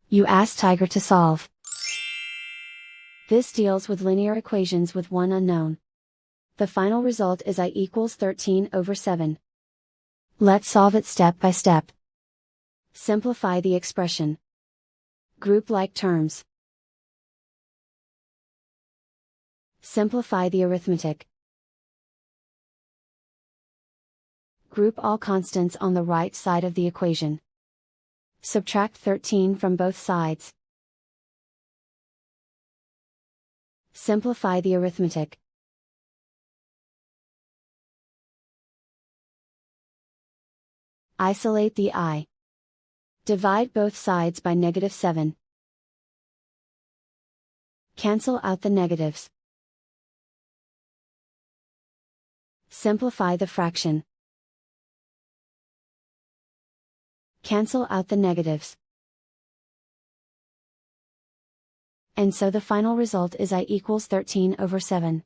You ask Tiger to solve. This deals with linear equations with one unknown. The final result is I equals 13/7. Let's solve it step by step. Simplify the expression. Group like terms. Simplify the arithmetic. Group all constants on the right side of the equation. Subtract 13 from both sides. Simplify the arithmetic. Isolate the I. Divide both sides by -7. Cancel out the negatives. Simplify the fraction. Cancel out the negatives. And so the final result is I equals 13/7.